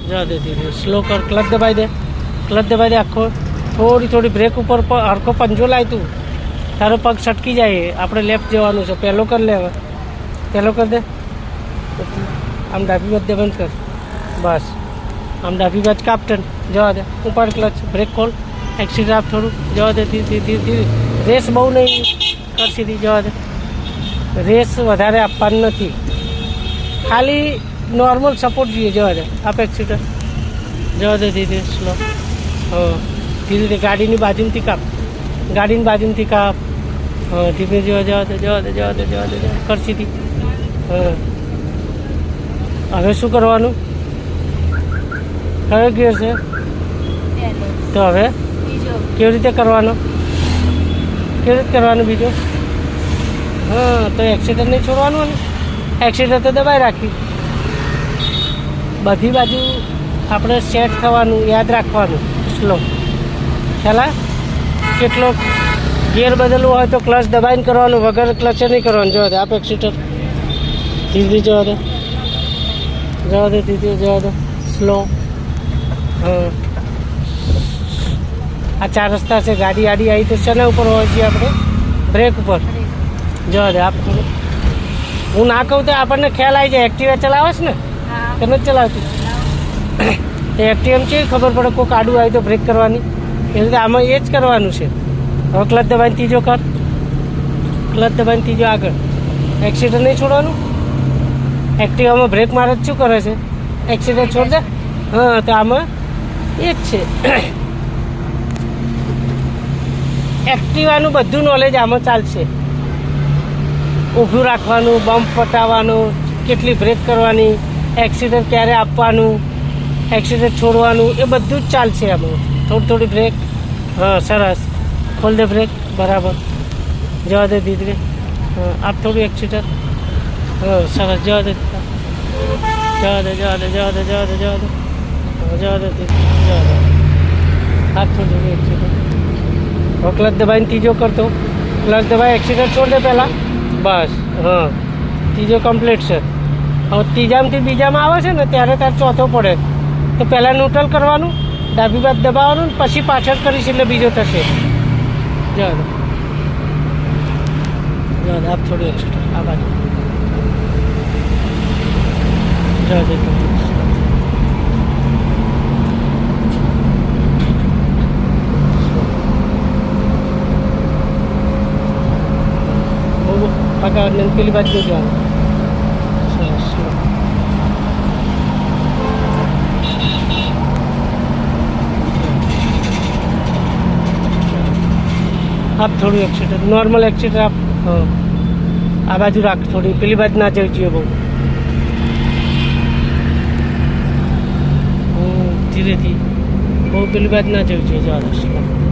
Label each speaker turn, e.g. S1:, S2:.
S1: जवा दे धीरे स्लो कर क्लच दबाई दे आखो थोड़ी थोड़ी ब्रेक ऊपर हरको पंजो लाय तू तारो पग छटकी जाए આપણે લેફ્ટ જવાનું છે પહેલો કર લે હવે પહેલો કર દે આમ ડાબી બાજુ દે બંધ કર બસ આમ ડાબી બાજુ કાપ્ટન જવા દે ઉપર ક્લચ બ્રેક ખોલ એક્સિટ આપ થોડું જવા દે ધીરે ધીરે ધીરે રેસ બહુ નહીં કર સીધી જવા દે રેસ વધારે આપવાનું નથી ખાલી નોર્મલ સપોર્ટ જોઈએ જવા દે આપ એક્સિટર જવા દે ધીરે સ્લો હા ધીરે ધીરે ગાડીની બાજુથી કાપ હા ધીમે જવા દે કર સીધી હા હવે શું કરવાનું કયો ગિયર છે તો હવે કેવી રીતે કરવાનું બીજો હા તો એક્સિડન્ટ નહીં છોડવાનું ને એક્સિડન્ટ તો દબાઈ રાખી બધી બાજુ આપણે સેટ થવાનું યાદ રાખવાનું સ્લો ખ્યાલ કેટલો ગિયર બદલવું હોય તો ક્લચ દબાઈને કરવાનું વગર ક્લચે નહીં કરવાનું જવા દે આપ એક્સિટર ધીરે જવા દે ધીરે સ્લો હા આ 4 રસ્તા છે ગાડી આડી આવી તો શેના ઉપર હોય છે આપણે બ્રેક ઉપર જવા દે આપ થોડું હું ના કહું તો આપણને ખ્યાલ આવી જાય એક્ટિવા ચલાવે છે ને કે નથી ચલાવતી એક્ટિવા છે ખબર પડે કોઈક આડું આવી તો બ્રેક કરવાની એ રીતે આમાં એ જ કરવાનું છે હવે ક્લચ દબાઈને ત્રીજો કર આગળ એક્સિડન્ટ નહીં છોડવાનું એક્ટિવામાં બ્રેક મારે જ શું કરે છે એક્સિડન્ટ છોડ દે હા તો આમાં એ જ છે એક્ટિવાનું બધું નોલેજ આમાં ચાલશે ઊભું રાખવાનું બમ્પ પટાવવાનું કેટલી બ્રેક કરવાની એક્સિડન્ટ ક્યારે આપવાનું એક્સિડન્ટ છોડવાનું એ બધું જ ચાલશે આમાં થોડી બ્રેક હા સરસ ખોલ દે બ્રેક બરાબર જવા દે ધીરે હા આપ થોડું એક્સિડન્ટ હા સરસ જવા દે આપ થોડું એક્સિડન્ટ હવે ક્લચ દબાઈને ત્રીજો કરતો ક્લચ દબાઈ એક્સિડન્ટ છોડ દે પહેલાં બસ હા ત્રીજો કમ્પ્લીટ છે હવે ત્રીજામાંથી બીજામાં આવે છે ને ત્યારે તારે ચોથો પડે તો પહેલાં ન્યુટ્રલ કરવાનું ડાબી બાજુ દબાવવાનું પછી પાછળ કરીશ એટલે બીજો થશે જવા દે આપ થોડું એક્સ્ટ્રા આ બાજુ જવા દે પગાર પેલી બાજુ જવાનું સરસ આપ થોડું એક્સિટર નોર્મલ એક્સિટર આપ આ બાજુ રાખ થોડી પેલી બાજુ ના જવી જોઈએ બહુ ધીરેથી બહુ પેલી બાજુ ના જવી જોઈએ જવા દે